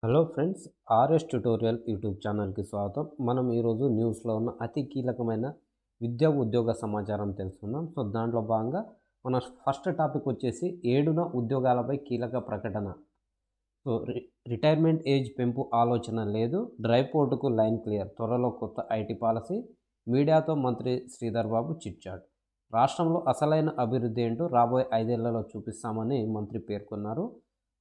Hello friends, RS tutorial YouTube ఛానల్కి స్వాగతం. మనం ఈరోజు న్యూస్లో ఉన్న అతి కీలకమైన విద్యా ఉద్యోగ సమాచారం తెలుసుకుందాం. సో దాంట్లో భాగంగా మన ఫస్ట్ టాపిక్ వచ్చేసి 7న ఉద్యోగాలపై కీలక ప్రకటన. సో రిటైర్మెంట్ ఏజ్ పెంపు ఆలోచన లేదు, డ్రై పోర్టుకు లైన్ క్లియర్, త్వరలో కొత్త ఐటీ పాలసీ, మీడియాతో మంత్రి శ్రీధర్ బాబు చిట్చాట్. రాష్ట్రంలో అసలైన అభివృద్ధి ఏంటో రాబోయే 5 ఏళ్లలో చూపిస్తామని మంత్రి పేర్కొన్నారు.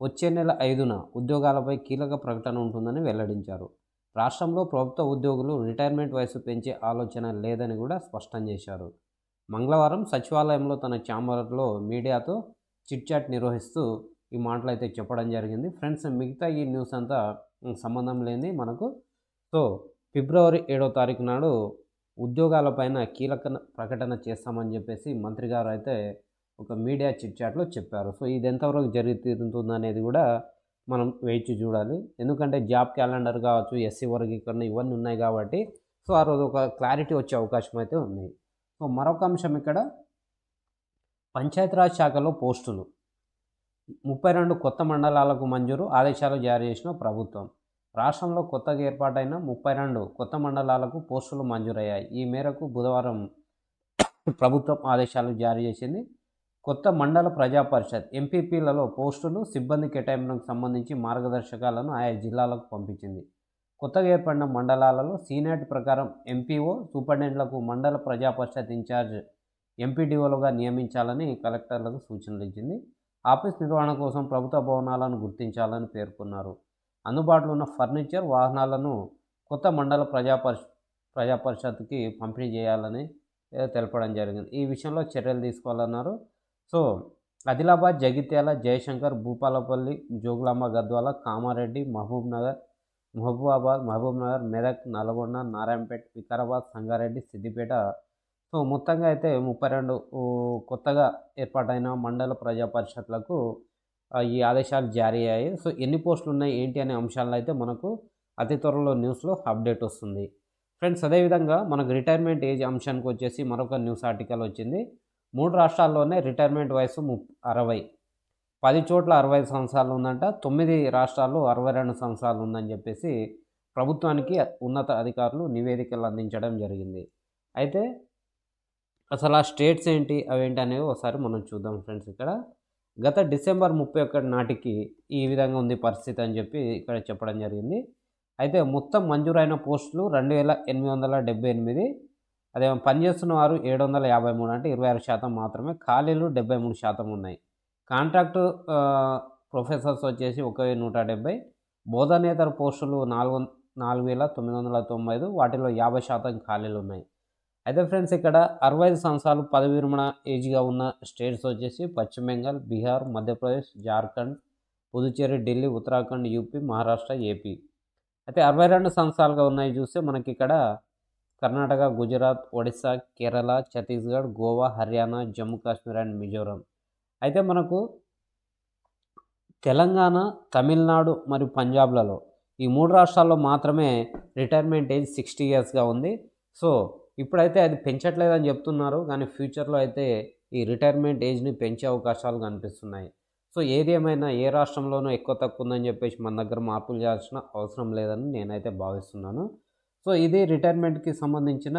వచ్చే నెల 5న ఉద్యోగాలపై కీలక ప్రకటన ఉంటుందని వెల్లడించారు. రాష్ట్రంలో ప్రభుత్వ ఉద్యోగులు రిటైర్మెంట్ వయసు పెంచే ఆలోచన లేదని కూడా స్పష్టం చేశారు. మంగళవారం సచివాలయంలో తన ఛాంబర్లో మీడియాతో చిట్చాట్ నిర్వహిస్తూ ఈ మాటలు అయితే చెప్పడం జరిగింది. ఫ్రెండ్స్, మిగతా ఈ న్యూస్ అంతా సంబంధం లేని మనకు. సో ఫిబ్రవరి 7వ తారీఖు నాడు ఉద్యోగాలపైన కీలక ప్రకటన చేస్తామని చెప్పేసి మంత్రి గారు అయితే ఒక మీడియా చిట్చాట్లో చెప్పారు. సో ఇది ఎంతవరకు జరుగుతుంది అనేది కూడా మనం వేచి చూడాలి. ఎందుకంటే జాబ్ క్యాలెండర్ కావచ్చు, ఎస్సీ వర్గీకరణ ఇవన్నీ ఉన్నాయి కాబట్టి సో ఆ రోజు ఒక క్లారిటీ వచ్చే అవకాశం అయితే ఉంది. సో మరొక అంశం ఇక్కడ పంచాయతీరాజ్ శాఖలో పోస్టులు 32 కొత్త మండలాలకు మంజూరు, ఆదేశాలు జారీ చేసిన ప్రభుత్వం. రాష్ట్రంలో కొత్తగా ఏర్పాటైన 32 కొత్త మండలాలకు పోస్టులు మంజూరయ్యాయి. ఈ మేరకు బుధవారం ప్రభుత్వం ఆదేశాలు జారీ చేసింది. కొత్త మండల ప్రజా పరిషత్ ఎంపీపీలలో పోస్టులు, సిబ్బంది కేటాయింపులకు సంబంధించి మార్గదర్శకాలను ఆయా జిల్లాలకు పంపించింది. కొత్తగా ఏర్పడిన మండలాలలో సీనియారిటీ ప్రకారం ఎంపీఓ, సూపరింటెండెంట్లకు మండల ప్రజా పరిషత్ ఇన్ఛార్జ్ ఎంపీడీఓలుగా నియమించాలని కలెక్టర్లకు సూచనలు ఇచ్చింది. ఆఫీస్ నిర్వహణ కోసం ప్రభుత్వ భవనాలను గుర్తించాలని పేర్కొన్నారు. అందుబాటులో ఉన్న ఫర్నిచర్, వాహనాలను కొత్త మండల ప్రజా పరిషత్కి పంపిణీ చేయాలని తెలపడం జరిగింది. ఈ విషయంలో చర్యలు తీసుకోవాలన్నారు. సో ఆదిలాబాద్, జగిత్యాల, జయశంకర్, భూపాలపల్లి, జోగులాంబ గద్వాల, కామారెడ్డి, మహబూబాబాద్, మహబూబ్నగర్, మెదక్, నల్గొండ, నారాయణపేట, వికారాబాద్, సంగారెడ్డి, సిద్దిపేట, సో మొత్తంగా అయితే 32 కొత్తగా ఏర్పాటైన మండల ప్రజా పరిషత్లకు ఈ ఆదేశాలు జారీ అయ్యాయి. సో ఎన్ని పోస్టులు ఉన్నాయి ఏంటి అనే అంశాలను అయితే మనకు అతి త్వరలో న్యూస్లో అప్డేట్ వస్తుంది. ఫ్రెండ్స్, అదేవిధంగా మనకు రిటైర్మెంట్ ఏజ్ అంశానికి వచ్చేసి మరొక న్యూస్ ఆర్టికల్ వచ్చింది. 3 రాష్ట్రాల్లోనే రిటైర్మెంట్ వయసు 60, 10 చోట్ల 65 సంవత్సరాలు ఉందంట, 9 రాష్ట్రాల్లో 62 సంవత్సరాలు ఉందని చెప్పేసి ప్రభుత్వానికి ఉన్నత అధికారులు నివేదికలు అందించడం జరిగింది. అయితే అసలు ఆ స్టేట్స్ ఏంటి, అవేంటి అనేవి ఒకసారి మనం చూద్దాం ఫ్రెండ్స్. ఇక్కడ గత డిసెంబర్ 31 నాటికి ఈ విధంగా ఉంది పరిస్థితి అని చెప్పి ఇక్కడ చెప్పడం జరిగింది. అయితే మొత్తం మంజూరైన పోస్టులు 2878, అదే పనిచేస్తున్న వారు 753, అంటే 26% మాత్రమే. ఖాళీలు 73% ఉన్నాయి. కాంట్రాక్టు ప్రొఫెసర్స్ వచ్చేసి 1170, బోధనేతర పోస్టులు 4995, వాటిలో 50% ఖాళీలు ఉన్నాయి. అయితే ఫ్రెండ్స్, ఇక్కడ 65 సంవత్సరాలు పదవి విరమణ ఏజ్గా ఉన్న స్టేట్స్ వచ్చేసి పశ్చిమ బెంగాల్, బీహార్, మధ్యప్రదేశ్, జార్ఖండ్, పుదుచ్చేరి, ఢిల్లీ, ఉత్తరాఖండ్, యూపీ, మహారాష్ట్ర, ఏపీ. అయితే 62 సంవత్సరాలుగా ఉన్నాయి చూస్తే మనకి ఇక్కడ కర్ణాటక, గుజరాత్, ఒడిస్సా, కేరళ, ఛత్తీస్గఢ్, గోవా, హర్యానా, జమ్మూ కాశ్మీర్ అండ్ మిజోరం. అయితే మనకు తెలంగాణ, తమిళనాడు మరియు పంజాబ్లలో ఈ 3 రాష్ట్రాల్లో మాత్రమే రిటైర్మెంట్ ఏజ్ 60 ఇయర్స్గా ఉంది. సో ఇప్పుడైతే అది పెంచట్లేదని చెప్తున్నారు, కానీ ఫ్యూచర్లో అయితే ఈ రిటైర్మెంట్ ఏజ్ని పెంచే అవకాశాలు కనిపిస్తున్నాయి. సో ఏది ఏమైనా ఏ రాష్ట్రంలోనూ ఎక్కువ తక్కువ ఉందని చెప్పేసి మన దగ్గర మార్పులు చేయాల్సిన అవసరం లేదని నేనైతే భావిస్తున్నాను. సో ఇది రిటైర్మెంట్కి సంబంధించిన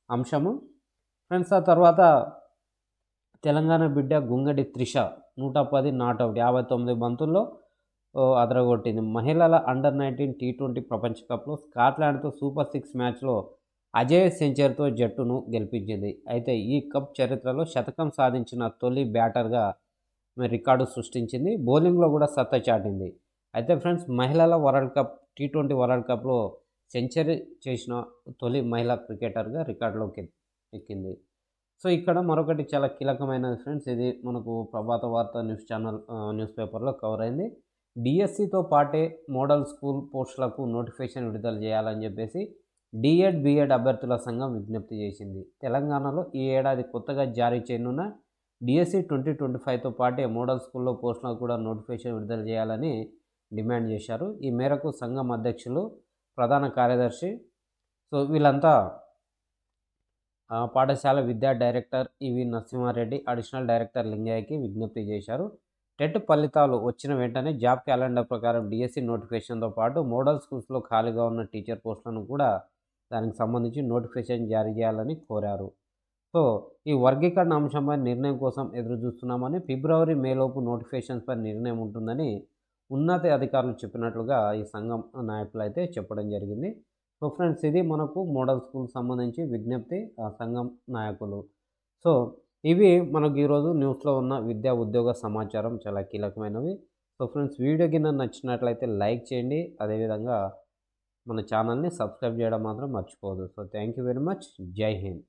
అంశము ఫ్రెండ్స్. ఆ తర్వాత తెలంగాణ బిడ్డ గుంగడి త్రిష 110 నాట్అవుట్, 59 బంతుల్లో అదరగొట్టింది. మహిళల అండర్-19 టీ20 ప్రపంచ కప్లో స్కాట్లాండ్తో సూపర్ 6 మ్యాచ్లో అజేయ సెంచరీతో జట్టును గెలిపించింది. అయితే ఈ కప్ చరిత్రలో శతకం సాధించిన తొలి బ్యాటర్గా రికార్డు సృష్టించింది. బౌలింగ్లో కూడా సత్తా చాటింది. అయితే ఫ్రెండ్స్, మహిళల వరల్డ్ కప్ టీ20 వరల్డ్ కప్లో సెంచరీ చేసిన తొలి మహిళా క్రికెటర్గా రికార్డులోకి ఎక్కింది. సో ఇక్కడ మరొకటి చాలా కీలకమైనది ఫ్రెండ్స్, ఇది మనకు ప్రభాత వార్త న్యూస్ పేపర్లో కవర్ అయింది. డిఎస్సితో పాటే మోడల్ స్కూల్ పోస్టులకు నోటిఫికేషన్ విడుదల చేయాలని చెప్పేసి డిఎడ్, బిఎడ్ అభ్యర్థుల సంఘం విజ్ఞప్తి చేసింది. తెలంగాణలో ఈ ఏడాది కొత్తగా జారీ చేయనున్న డిఎస్సి 2025తో పాటే మోడల్ స్కూల్లో పోస్టులకు కూడా నోటిఫికేషన్ విడుదల చేయాలని డిమాండ్ చేశారు. ఈ మేరకు సంఘం అధ్యక్షులు, ప్రధాన కార్యదర్శి, సో వీళ్ళంతా పాఠశాల విద్యా డైరెక్టర్ ఈవి నరసింహారెడ్డి, అడిషనల్ డైరెక్టర్ లింగయ్యకి విజ్ఞప్తి చేశారు. టెట్ ఫలితాలు వచ్చిన వెంటనే జాబ్ క్యాలెండర్ ప్రకారం డిఎస్సి నోటిఫికేషన్తో పాటు మోడల్ స్కూల్స్లో ఖాళీగా ఉన్న టీచర్ పోస్టులను కూడా దానికి సంబంధించి నోటిఫికేషన్ జారీ చేయాలని కోరారు. సో ఈ వర్గీకరణ అంశంపై నిర్ణయం కోసం ఎదురు చూస్తున్నామని, ఫిబ్రవరి మేలోపు నోటిఫికేషన్స్పై నిర్ణయం ఉంటుందని ఉన్నత అధికారులు చెప్పినట్లుగా ఈ సంఘం నాయకులు అయితే చెప్పడం జరిగింది. సో ఫ్రెండ్స్, ఇది మనకు మోడల్ స్కూల్ సంబంధించి విజ్ఞప్తి ఆ సంఘం నాయకులు. సో ఇవి మనకు ఈరోజు న్యూస్లో ఉన్న విద్యా ఉద్యోగ సమాచారం చాలా కీలకమైనవి. సో ఫ్రెండ్స్, వీడియో కింద నచ్చినట్లయితే లైక్ చేయండి, అదేవిధంగా మన ఛానల్ని సబ్స్క్రైబ్ చేయడం మాత్రం మర్చిపోవద్దు. So thank you very much. జై హింద్.